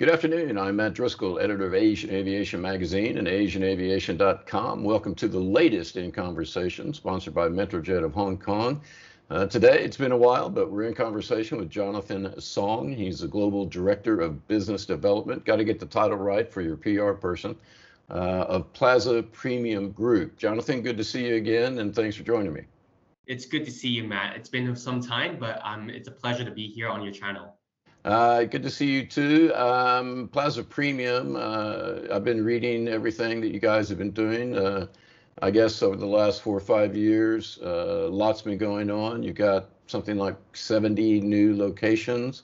Good afternoon. I'm Matt Driskill, editor of Asian Aviation Magazine and AsianAviation.com. Welcome to the latest in conversation, sponsored by Metrojet of Hong Kong. Today, it's been a while, but we're in conversation with Jonathan Song. He's the Global Director of Business Development. Got to get the title right for your PR person, of Plaza Premium Group. Jonathan, good to see you again, and thanks for joining me. It's good to see you, Matt. It's been some time, but it's a pleasure to be here on your channel. Good to see you too. Plaza Premium, I've been reading everything that you guys have been doing. I guess over the last 4 or 5 years, lots been going on. You got something like 70 new locations,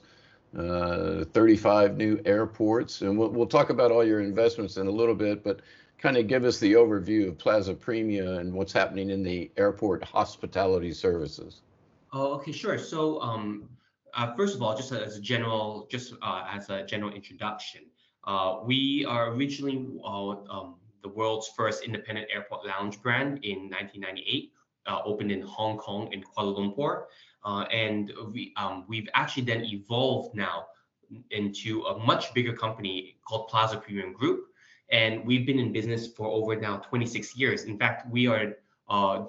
35 new airports, and we'll talk about all your investments in a little bit, but kind of give us the overview of Plaza Premium and what's happening in the airport hospitality services. Oh, okay, sure. So, first of all, just as a general introduction, we are originally the world's first independent airport lounge brand in 1998, opened in Hong Kong and Kuala Lumpur, and we've actually then evolved now into a much bigger company called Plaza Premium Group, and we've been in business for over now 26 years. In fact, we are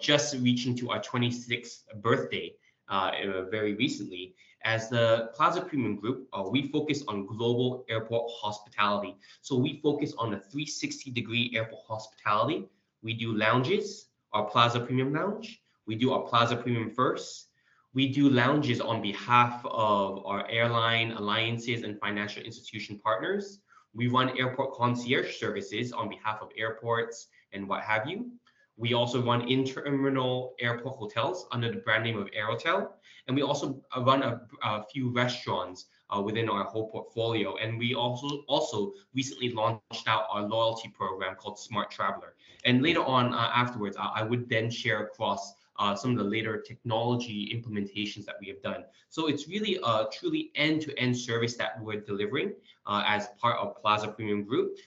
just reaching to our 26th birthday very recently. As the Plaza Premium Group, we focus on global airport hospitality. So we focus on a 360-degree airport hospitality. We do lounges, our Plaza Premium Lounge. We do our Plaza Premium First. We do lounges on behalf of our airline alliances and financial institution partners. We run airport concierge services on behalf of airports and what have you. We also run in-terminal airport hotels under the brand name of Aerotel, and we also run a few restaurants within our whole portfolio. And we also recently launched out our loyalty program called Smart Traveler. And later on, afterwards, I would then share across some of the later technology implementations that we have done. So it's really a truly end-to-end service that we're delivering as part of Plaza Premium Group.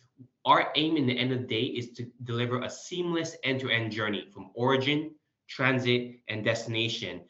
Our aim in the end of the day is to deliver a seamless end-to-end journey from origin, transit, and destination.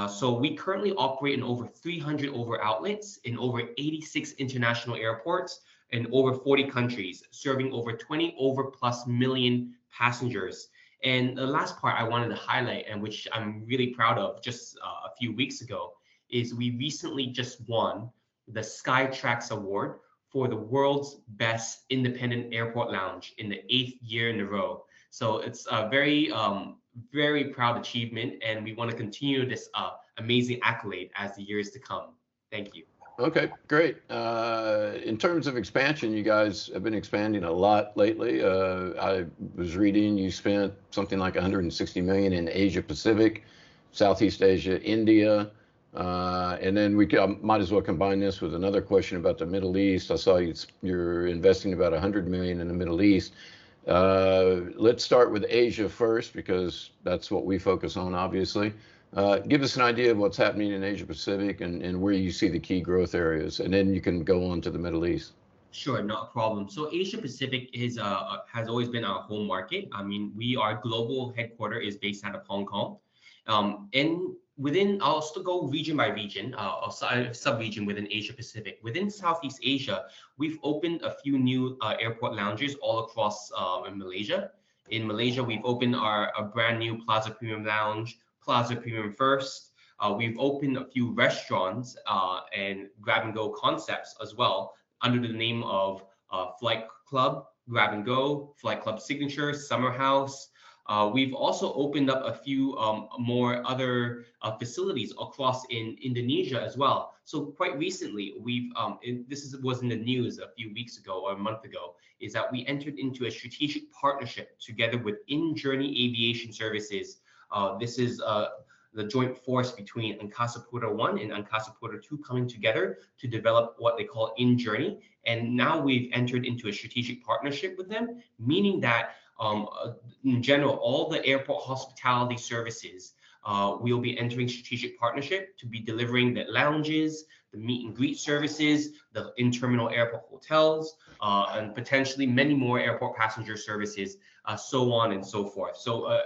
So we currently operate in over 300 outlets in over 86 international airports in over 40 countries, serving over 20 plus million passengers. And the last part I wanted to highlight, and which I'm really proud of, just a few weeks ago, is we recently just won the Skytrax Award for the world's best independent airport lounge in the 8th year in a row. So it's a very, very proud achievement, and we want to continue this amazing accolade as the years to come. Thank you. Okay, great. In terms of expansion, you guys have been expanding a lot lately. I was reading you spent something like 160 million in Asia Pacific, Southeast Asia, India. And then we might as well combine this with another question about the Middle East. I saw you're investing about 100 million in the Middle East. Let's start with Asia first, because that's what we focus on, obviously. Give us an idea of what's happening in Asia Pacific and where you see the key growth areas, and then you can go on to the Middle East. Sure, not a problem. So Asia Pacific has always been our home market. I mean, our global headquarters is based out of Hong Kong. And I'll still go region by region, or sub-region within Asia Pacific. Within Southeast Asia, we've opened a few new airport lounges all across in Malaysia. In Malaysia, we've opened a brand new Plaza Premium Lounge, Plaza Premium First. We've opened a few restaurants and grab-and-go concepts as well under the name of Flight Club, Grab-and-Go, Flight Club Signature, Summer House. We've also opened up a few more other facilities across in Indonesia as well. So quite recently, was in the news a few weeks ago or a month ago, is that we entered into a strategic partnership together with In-Journey Aviation Services. This is the joint force between Angkasa Pura I and Angkasa Pura II coming together to develop what they call In-Journey. And now we've entered into a strategic partnership with them, meaning that in general, all the airport hospitality services, we'll be entering strategic partnership to be delivering the lounges, the meet and greet services, the in-terminal airport hotels, and potentially many more airport passenger services, so on and so forth. So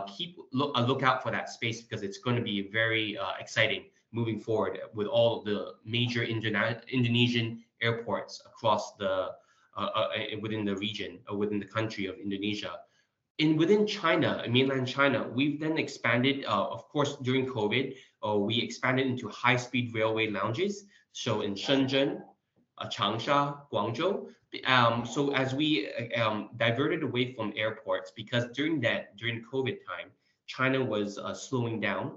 keep a lookout for that space, because it's going to be very exciting moving forward with all of the major Indonesian airports across the within the region or within the country of Indonesia. Within China, mainland China, we've then expanded. Of course, during COVID, we expanded into high-speed railway lounges. So in Shenzhen, Changsha, Guangzhou. So as we diverted away from airports, because during COVID time, China was slowing down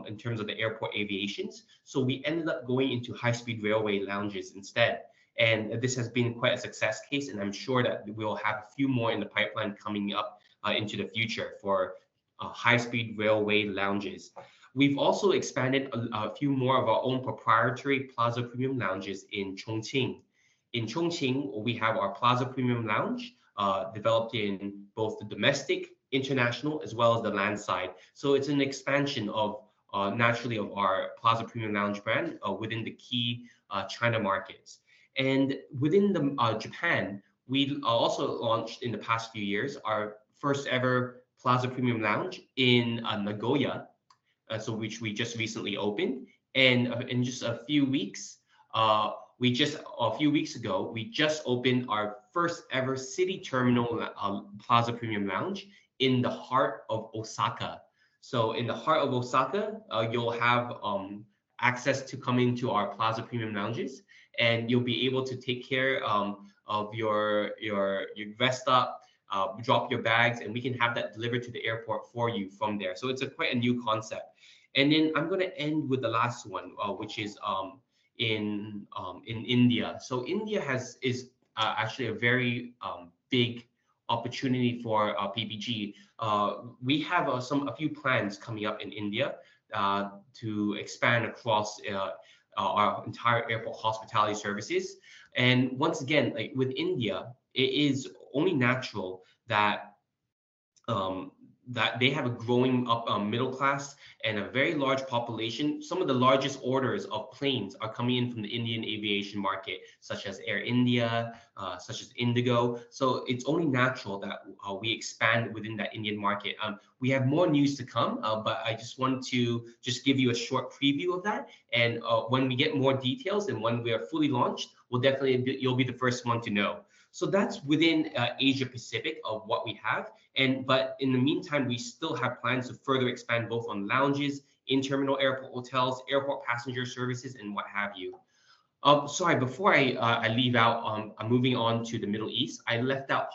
in terms of the airport aviations. So we ended up going into high-speed railway lounges instead. And this has been quite a success case, and I'm sure that we'll have a few more in the pipeline coming up into the future for high-speed railway lounges. We've also expanded a few more of our own proprietary Plaza Premium lounges in Chongqing. In Chongqing, we have our Plaza Premium Lounge, developed in both the domestic, international, as well as the land side. So it's an expansion of naturally of our Plaza Premium Lounge brand within the key China markets. And within the Japan, we also launched in the past few years our first ever Plaza Premium Lounge in Nagoya, so which we just recently opened. And in just a few weeks, ago, we just opened our first ever city terminal Plaza Premium Lounge in the heart of Osaka. So in the heart of Osaka, you'll have access to come into our Plaza Premium Lounges, and you'll be able to take care of your rest up, drop your bags, and we can have that delivered to the airport for you from there. So it's quite a new concept. And then I'm going to end with the last one, which is in India. So India is actually a very big opportunity for PPG. We have a few plans coming up in India to expand across our entire airport hospitality services. And once again, like with India, it is only natural that that they have a growing up middle class and a very large population. Some of the largest orders of planes are coming in from the Indian aviation market, such as Air India, such as Indigo. So it's only natural that we expand within that Indian market. We have more news to come, but I just want to just give you a short preview of that. And when we get more details and when we are fully launched, you'll be the first one to know. So that's within Asia Pacific of what we have. But in the meantime, we still have plans to further expand both on lounges, in-terminal airport hotels, airport passenger services, and what have you. Sorry, before I leave out, I'm moving on to the Middle East. I left out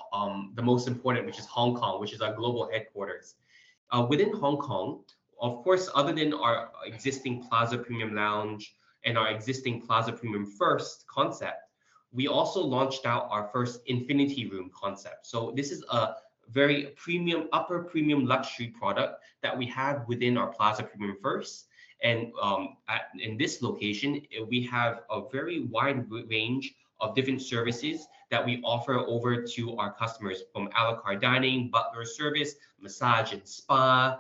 the most important, which is Hong Kong, which is our global headquarters. Within Hong Kong, of course, other than our existing Plaza Premium Lounge and our existing Plaza Premium First concept, we also launched out our first infinity room concept. So this is a very premium, upper premium luxury product that we have within our Plaza Premium First. And in this location, we have a very wide range of different services that we offer over to our customers, from a la carte dining, butler service, massage and spa,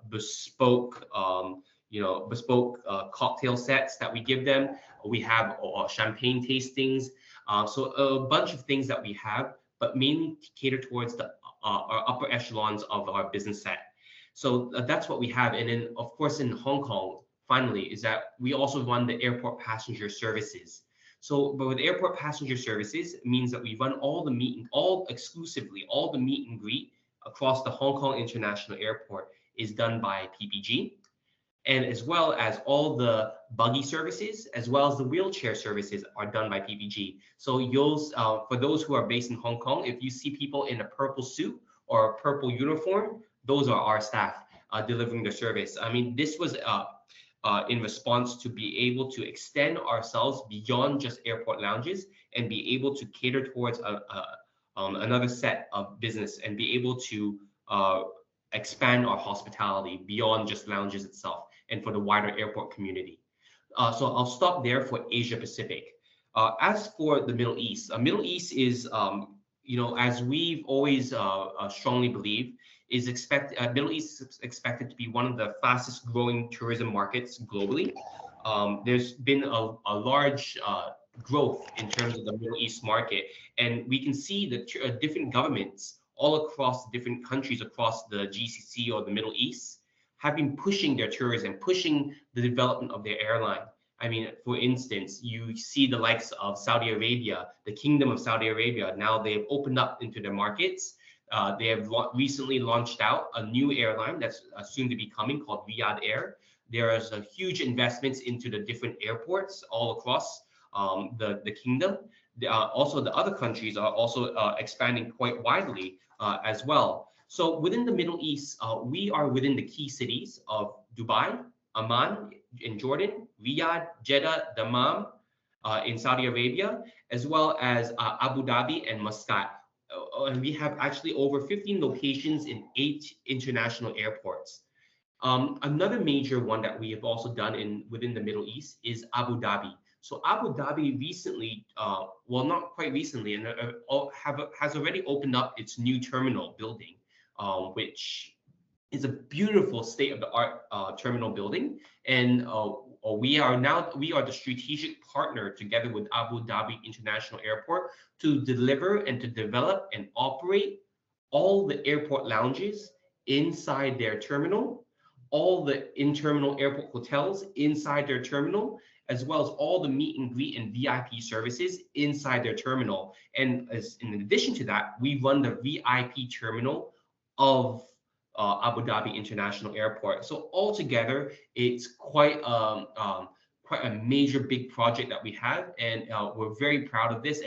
bespoke cocktail sets that we give them. We have champagne tastings. So a bunch of things that we have, but mainly cater towards our upper echelons of our business set. So that's what we have. And then, of course, in Hong Kong, finally, is that we also run the airport passenger services. So, but with airport passenger services, it means that we run all the meet and greet across the Hong Kong International Airport is done by PPG. And as well as all the buggy services, as well as the wheelchair services are done by PPG. So for those who are based in Hong Kong, if you see people in a purple suit or a purple uniform, those are our staff delivering the service. I mean, this was in response to be able to extend ourselves beyond just airport lounges and be able to cater towards another set of business and be able to expand our hospitality beyond just lounges itself and for the wider airport community. So I'll stop there for Asia Pacific. As for the Middle East is, as we've always strongly believed, Middle East is expected to be one of the fastest growing tourism markets globally. There's been a large growth in terms of the Middle East market, and we can see that different governments all across different countries across the GCC or the Middle East have been pushing their tourism, pushing the development of their airline. I mean, for instance, you see the likes of Saudi Arabia, the Kingdom of Saudi Arabia. Now they've opened up into their markets. They have recently launched out a new airline that's soon to be coming called Riyadh Air. There is a huge investments into the different airports all across the kingdom. Also, the other countries are also expanding quite widely as well. So within the Middle East, we are within the key cities of Dubai, Amman in Jordan, Riyadh, Jeddah, Dammam in Saudi Arabia, as well as Abu Dhabi and Muscat. And we have actually over 15 locations in 8 international airports. Another major one that we have also done within the Middle East is Abu Dhabi. So Abu Dhabi recently, well, not quite recently, and has already opened up its new terminal building, which is a beautiful state-of-the-art terminal building. And we are the strategic partner together with Abu Dhabi International Airport to deliver and to develop and operate all the airport lounges inside their terminal, all the in-terminal airport hotels inside their terminal, as well as all the meet and greet and VIP services inside their terminal. And as in addition to that, we run the VIP terminal of Abu Dhabi International Airport. So altogether, it's quite a major big project that we have, and we're very proud of this.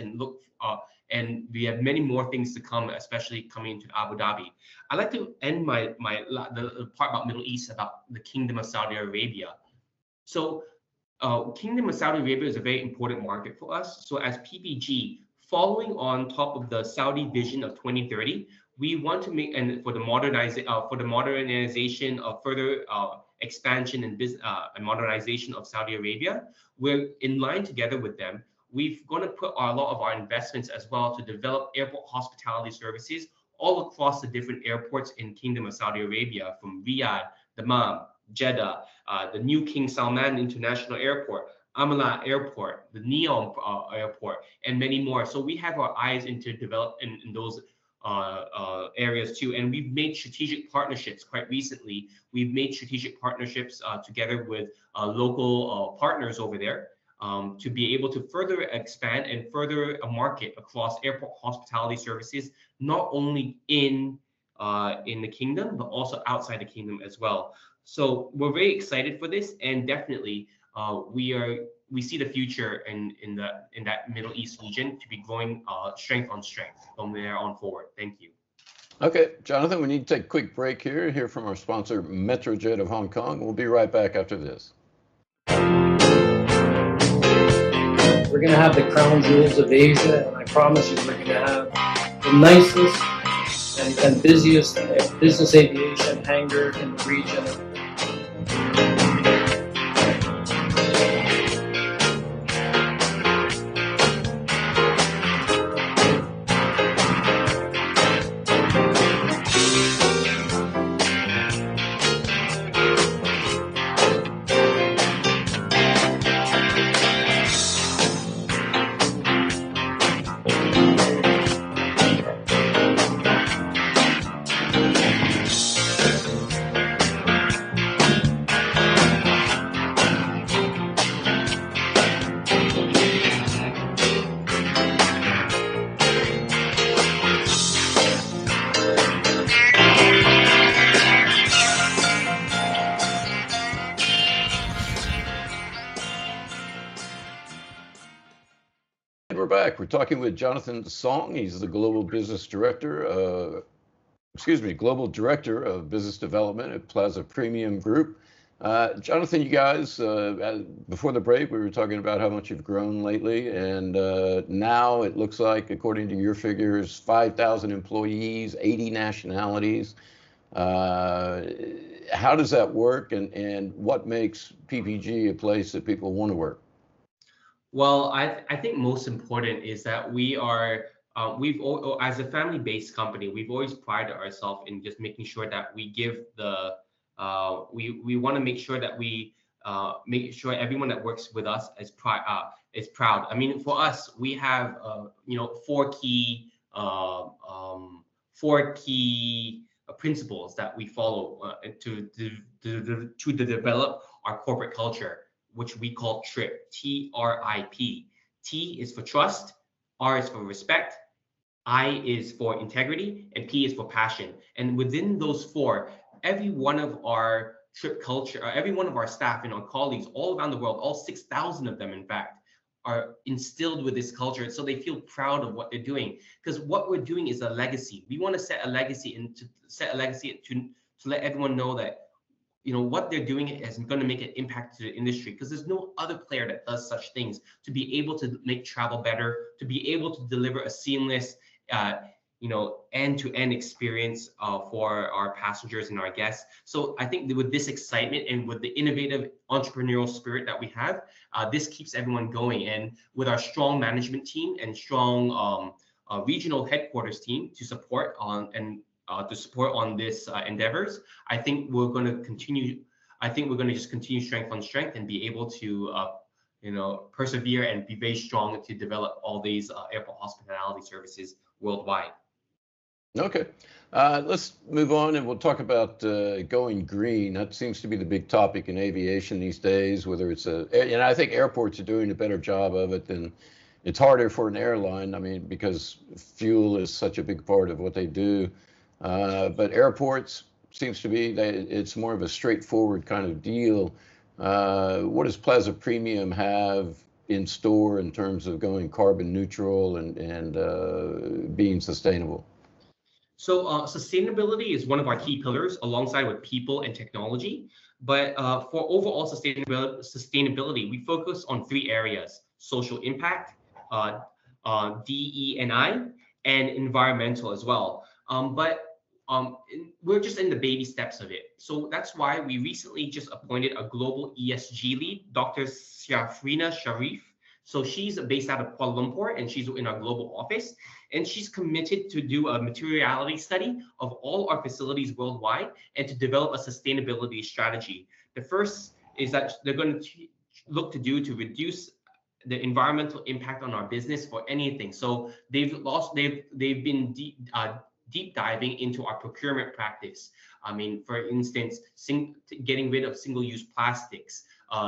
And we have many more things to come, especially coming into Abu Dhabi. I'd like to end the part about Middle East about the Kingdom of Saudi Arabia. So Kingdom of Saudi Arabia is a very important market for us. So as PPG, following on top of the Saudi vision of 2030, we want to make, and for the modernization of further expansion and and modernization of Saudi Arabia, we're in line together with them. We're going to put a lot of our investments as well to develop airport hospitality services all across the different airports in Kingdom of Saudi Arabia, from Riyadh, Dammam, Jeddah, the new King Salman International Airport, Amala Airport, the Neom Airport, and many more. So we have our eyes into develop in those areas too, and we've made strategic partnerships quite recently. We've made strategic partnerships together with local partners over there to be able to further expand and further market across airport hospitality services, not only in the kingdom but also outside the kingdom as well. So we're very excited for this, and definitely we see the future in that Middle East region to be growing strength on strength from there on forward. Thank you. Okay, Jonathan, we need to take a quick break here and hear from our sponsor, Metrojet of Hong Kong. We'll be right back after this. We're going to have the crown jewels of Asia, and I promise you we're going to have the nicest and busiest business aviation hangar in the region. We're back. We're talking with Jonathan Song. He's the global director of business development at Plaza Premium Group. Jonathan, you guys, before the break, we were talking about how much you've grown lately, and now it looks like, according to your figures, 5,000 employees, 80 nationalities. How does that work, and what makes PPG a place that people want to work? Well, I think most important is that we are as a family-based company, we've always prided ourselves in just making sure that we give we want to make sure that we make sure everyone that works with us is proud. I mean, for us, we have four key principles that we follow to develop our corporate culture. which we call TRIP, TRIP. T is for trust, R is for respect, I is for integrity, and P is for passion. And within those four, every one of our trip culture, every one of our staff and our colleagues all around the world, all 6,000 of them, in fact, are instilled with this culture, so they feel proud of what they're doing. Because what we're doing is a legacy. We want to set a legacy and to let everyone know that what they're doing is going to make an impact to the industry, because there's no other player that does such things, to be able to make travel better, to be able to deliver a seamless end-to-end experience for our passengers and our guests. So I think that with this excitement and with the innovative entrepreneurial spirit that we have, this keeps everyone going. And with our strong management team and strong regional headquarters team to support on this endeavors, I think we're going to continue. I think we're going to just continue strength on strength and be able to persevere and be very strong to develop all these airport hospitality services worldwide. Okay, let's move on and we'll talk about going green. That seems to be the big topic in aviation these days, whether it's and I think airports are doing a better job of it than it's harder for an airline. I mean, because fuel is such a big part of what they do. But airports seems to be that it's more of a straightforward kind of deal. What does Plaza Premium have in store in terms of going carbon neutral and being sustainable? So sustainability is one of our key pillars, alongside with people and technology. But for overall sustainability, we focus on three areas: social impact, DE&I, and environmental as well. We're just in the baby steps of it. So that's why we recently just appointed a global ESG lead, Dr. Shafrina Sharif. So she's based out of Kuala Lumpur, and she's in our global office. And she's committed to do a materiality study of all our facilities worldwide and to develop a sustainability strategy. The first is that they're going to look to reduce the environmental impact on our business for anything. So they've been deep diving into our procurement practice. I mean, for instance, getting rid of single-use plastics,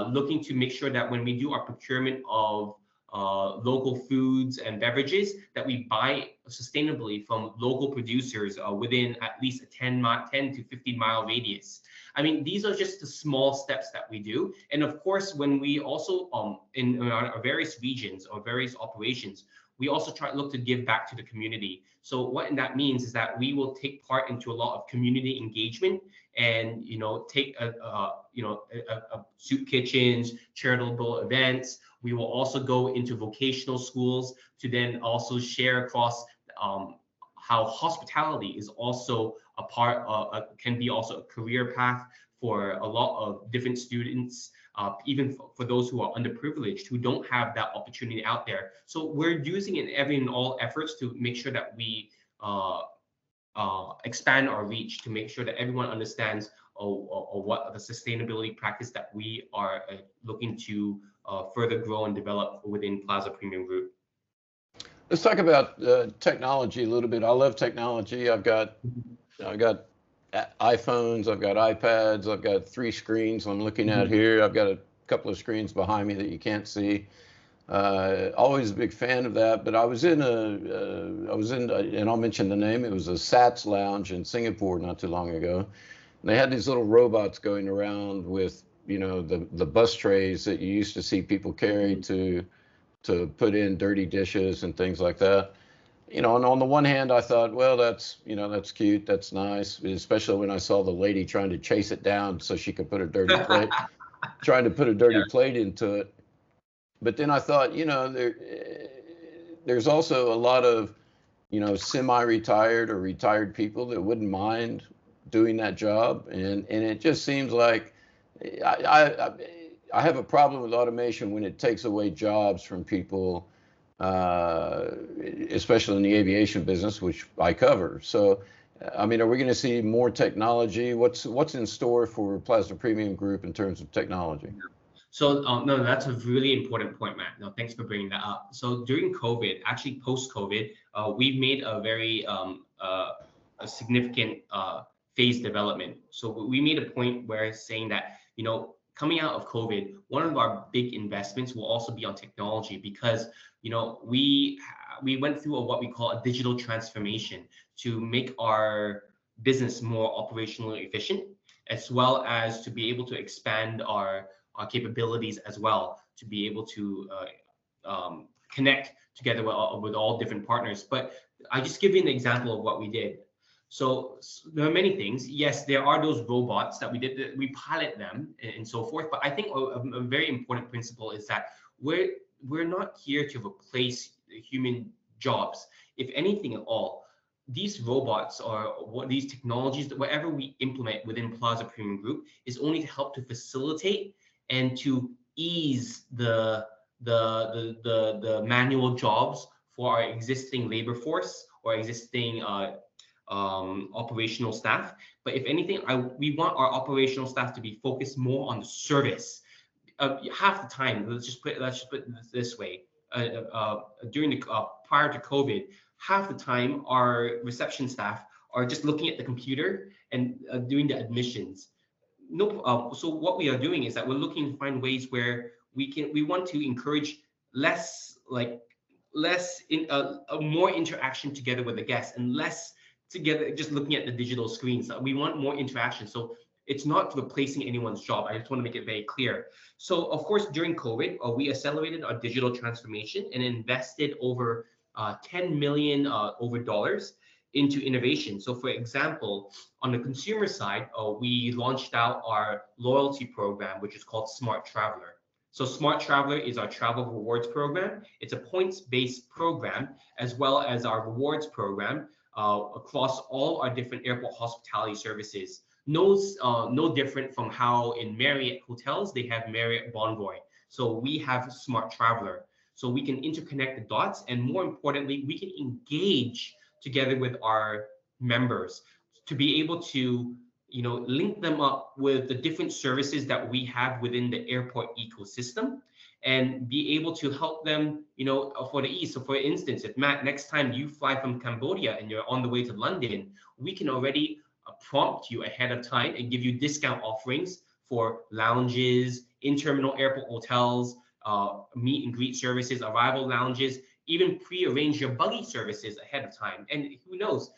looking to make sure that when we do our procurement of local foods and beverages, that we buy sustainably from local producers within at least a 10 to 15-mile radius. I mean, these are just the small steps that we do. And of course, when we also, in our various regions or various operations, we also look to give back to the community. So what that means is that we will take part into a lot of community engagement and take soup kitchens, charitable events. We will also go into vocational schools to then also share across how hospitality is also a part can be also a career path for a lot of different students, even for those who are underprivileged, who don't have that opportunity out there. So we're using it in every and all efforts to make sure that we expand our reach, to make sure that everyone understands what the sustainability practice that we are looking to further grow and develop within Plaza Premium Group. Let's talk about technology a little bit. I love technology. I've got iPhones, I've got iPads, I've got 3 screens I'm looking at here. I've got a couple of screens behind me that you can't see. Always a big fan of that. But I was in and I'll mention the name. It was a SATS lounge in Singapore not too long ago. And they had these little robots going around with the bus trays that you used to see people carry to put in dirty dishes and things like that. And on the one hand, I thought, well, that's cute, that's nice, especially when I saw the lady trying to chase it down so she could put a dirty plate, trying to put a dirty plate into it. But then I thought, there's also a lot of, semi-retired or retired people that wouldn't mind doing that job, and it just seems like I have a problem with automation when it takes away jobs from people. Especially in the aviation business, which I cover. So, I mean, are we going to see more technology? What's in store for Plaza Premium Group in terms of technology? So, no, that's a really important point, Matt. No, thanks for bringing that up. So during COVID, actually post-COVID, we've made a very a signiphased development. So we made a point where saying that, coming out of COVID, one of our big investments will also be on technology, because we went through what we call a digital transformation to make our business more operationally efficient, as well as to be able to expand our capabilities as well, to be able to connect together with all different partners. But I just give you an example of what we did. So there are many things. Yes, there are those robots that we did, that we pilot them and so forth. But I think a very important principle is that we're not here to replace human jobs. If anything at all, these robots or these technologies, whatever we implement within Plaza Premium Group, is only to help to facilitate and to ease the manual jobs for our existing labor force or existing operational staff. But if anything, we want our operational staff to be focused more on the service. Half the time, let's just put it this way. During the prior to COVID, half the time our reception staff are just looking at the computer and doing the admissions. No, so what we are doing is that we're looking to find ways where we want to encourage more interaction together with the guests, and less together just looking at the digital screens. We want more interaction. So it's not replacing anyone's job. I just want to make it very clear. So of course, during COVID, we accelerated our digital transformation and invested over $10 million dollars into innovation. So for example, on the consumer side, we launched out our loyalty program, which is called Smart Traveler. So Smart Traveler is our travel rewards program. It's a points-based program, as well as our rewards program across all our different airport hospitality services. No different from how in Marriott hotels, they have Marriott Bonvoy. So we have Smart Traveler. So we can interconnect the dots, and more importantly, we can engage together with our members to be able to link them up with the different services that we have within the airport ecosystem, and be able to help them for the ease. So for instance, if Matt, next time you fly from Cambodia and you're on the way to London, we can already prompt you ahead of time and give you discount offerings for lounges, in-terminal airport hotels, meet and greet services, arrival lounges, even pre-arrange your buggy services ahead of time. And who knows,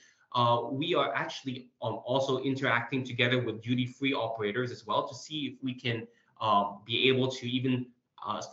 we are actually also interacting together with duty-free operators as well, to see if we can be able to even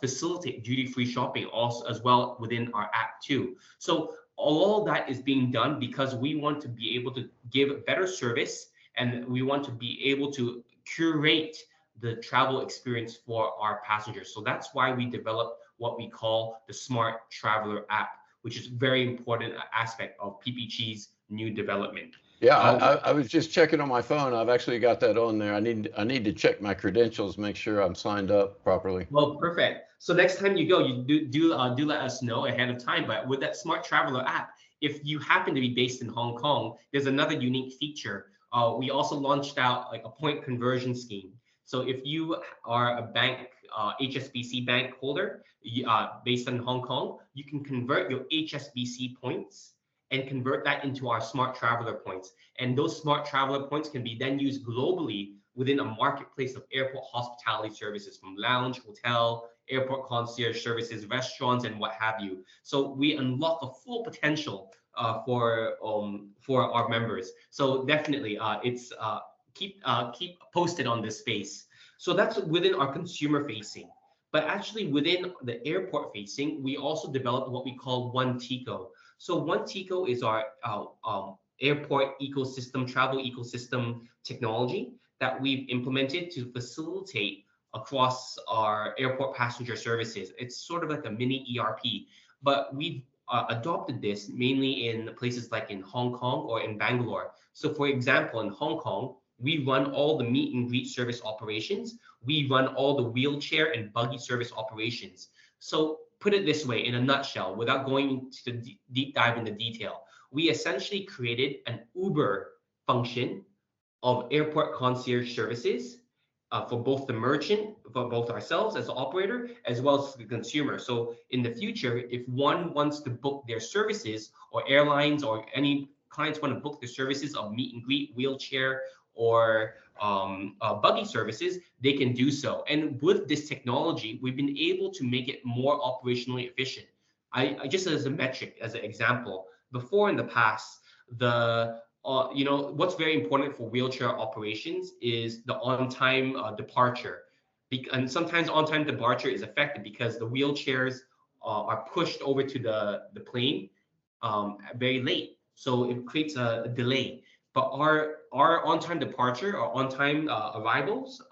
facilitate duty-free shopping also as well within our app too. So all that is being done because we want to be able to give better service, and we want to be able to curate the travel experience for our passengers. So that's why we developed what we call the Smart Traveler app, which is a very important aspect of PPG's new development. Yeah, I was just checking on my phone. I've actually got that on there. I need to check my credentials, make sure I'm signed up properly. Well, perfect. So next time you go, you do let us know ahead of time. But with that Smart Traveler app, if you happen to be based in Hong Kong, there's another unique feature. We also launched out like a point conversion scheme. So if you are a bank, HSBC bank holder based in Hong Kong, you can convert your HSBC points and convert that into our Smart Traveler points. And those Smart Traveler points can be then used globally within a marketplace of airport hospitality services, from lounge, hotel, airport concierge services, restaurants, and what have you. So we unlock the full potential for our members. So definitely, it's keep posted on this space. So that's within our consumer facing. But actually within the airport facing, we also developed what we call One Tico. So One Tico is our airport ecosystem, travel ecosystem technology that we've implemented to facilitate across our airport passenger services. It's sort of like a mini ERP, but we've adopted this mainly in places like in Hong Kong or in Bangalore. So for example, in Hong Kong, we run all the meet and greet service operations. We run all the wheelchair and buggy service operations. So put it this way, in a nutshell, without going into the deep dive into detail, we essentially created an Uber function of airport concierge services for both the merchant, for both ourselves as the operator, as well as the consumer. So in the future, if one wants to book their services, or airlines or any clients want to book the services of meet and greet, wheelchair, or buggy services, they can do so. And with this technology, we've been able to make it more operationally efficient. I just as a metric, as an example, before in the past, what's very important for wheelchair operations is the on-time departure. And sometimes on-time departure is affected because the wheelchairs are pushed over to the plane very late. So it creates a delay. But our on-time departure or on-time arrivals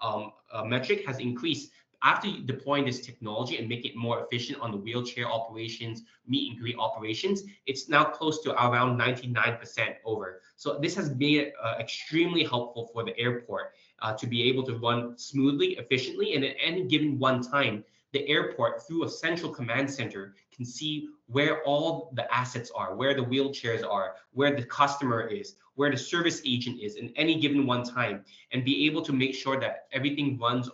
metric has increased after deploying this technology and make it more efficient on the wheelchair operations, meet and greet operations. It's now close to around 99% over. So this has made it extremely helpful for the airport to be able to run smoothly, efficiently, and at any given one time, the airport through a central command center can see where all the assets are, where the wheelchairs are, where the customer is, where the service agent is in any given one time, and be able to make sure that everything runs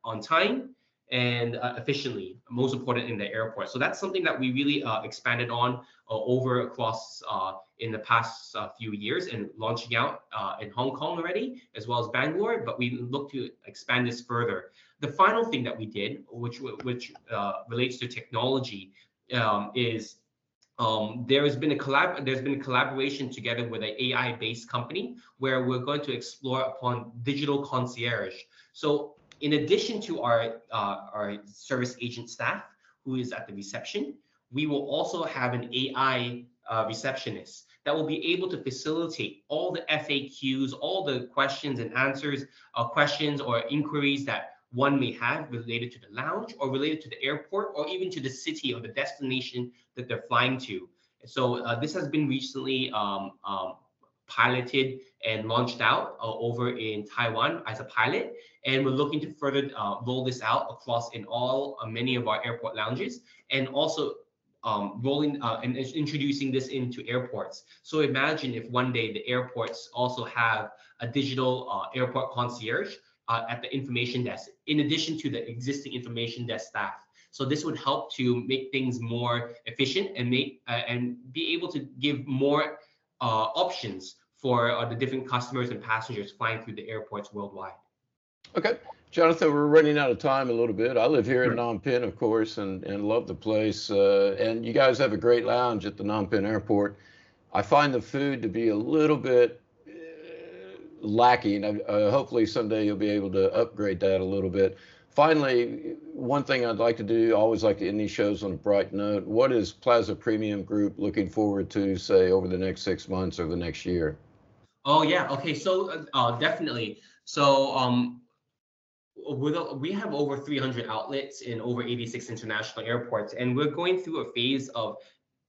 on time and efficiently, most important in the airport. So that's something that we really expanded on over across in the past few years and launching out in Hong Kong already, as well as Bangalore, but we look to expand this further. The final thing that we did, which relates to technology, is there's been a collaboration together with an AI-based company where we're going to explore upon digital concierge. So in addition to our service agent staff who is at the reception, we will also have an AI receptionist that will be able to facilitate all the FAQs, all the questions and answers, questions or inquiries that one may have related to the lounge or related to the airport or even to the city or the destination that they're flying to. So this has been recently piloted and launched out over in Taiwan as a pilot, and we're looking to further roll this out across in many of our airport lounges, and also rolling and introducing this into airports. So imagine if one day the airports also have a digital airport concierge at the information desk, in addition to the existing information desk staff. So this would help to make things more efficient and be able to give more options for the different customers and passengers flying through the airports worldwide. Okay, Jonathan, we're running out of time a little bit. I live here in Sure. Phnom Penh, of course, and love the place. And you guys have a great lounge at the Phnom Penh airport. I find the food to be a little bit lacking. Hopefully someday you'll be able to upgrade that a little bit. Finally, one thing I'd like to do, I always like to end these shows on a bright note. What is Plaza Premium Group looking forward to, say, over the next 6 months or the next year? Oh yeah, okay, so definitely. So we have over 300 outlets in over 86 international airports, and we're going through a phase of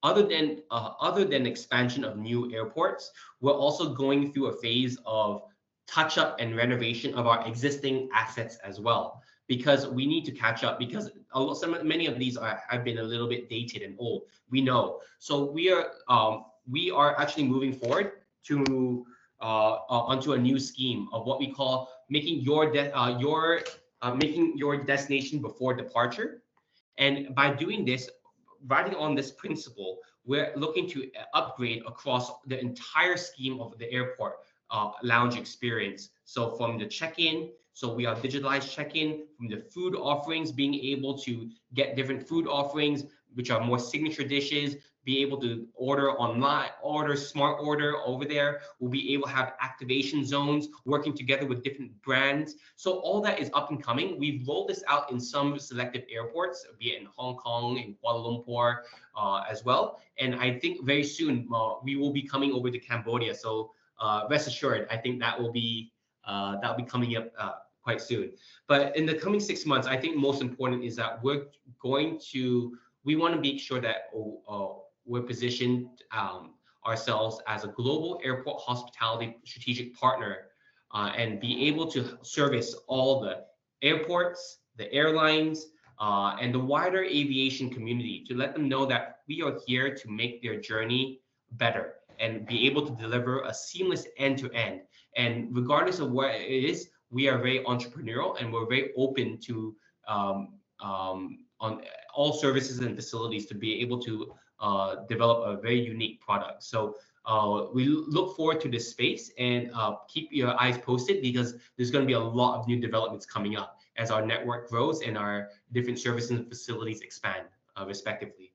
other than expansion of new airports, we're also going through a phase of touch up and renovation of our existing assets as well, because we need to catch up, because many of these have been a little bit dated and old, we know. So we are actually moving forward to onto a new scheme of what we call making your destination before departure. And by doing this, riding on this principle, we're looking to upgrade across the entire scheme of the airport lounge experience. So from the check-in, so we are digitalized check-in, from the food offerings, being able to get different food offerings, which are more signature dishes, be able to order online, smart order over there. We'll be able to have activation zones, working together with different brands. So all that is up and coming. We've rolled this out in some selected airports, be it in Hong Kong, in Kuala Lumpur as well. And I think very soon we will be coming over to Cambodia. So rest assured, I think that will be coming up quite soon. But in the coming 6 months, I think most important is that we want to make sure that we're positioned ourselves as a global airport hospitality strategic partner and be able to service all the airports, the airlines, and the wider aviation community, to let them know that we are here to make their journey better and be able to deliver a seamless end-to-end. And regardless of what it is, we are very entrepreneurial and we're very open to on all services and facilities to be able to develop a very unique product. So we look forward to this space, and keep your eyes posted, because there's going to be a lot of new developments coming up as our network grows and our different services and facilities expand, respectively.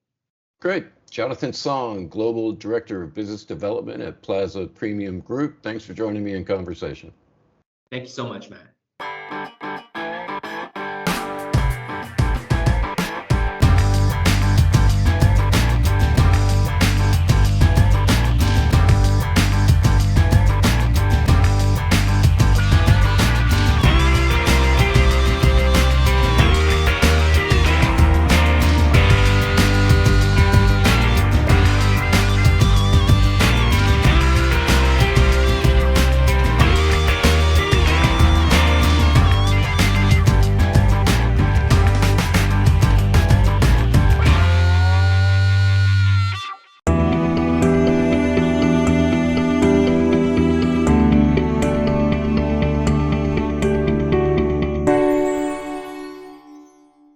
Great. Jonathan Song, Global Director of Business Development at Plaza Premium Group. Thanks for joining me in conversation. Thank you so much, Matt.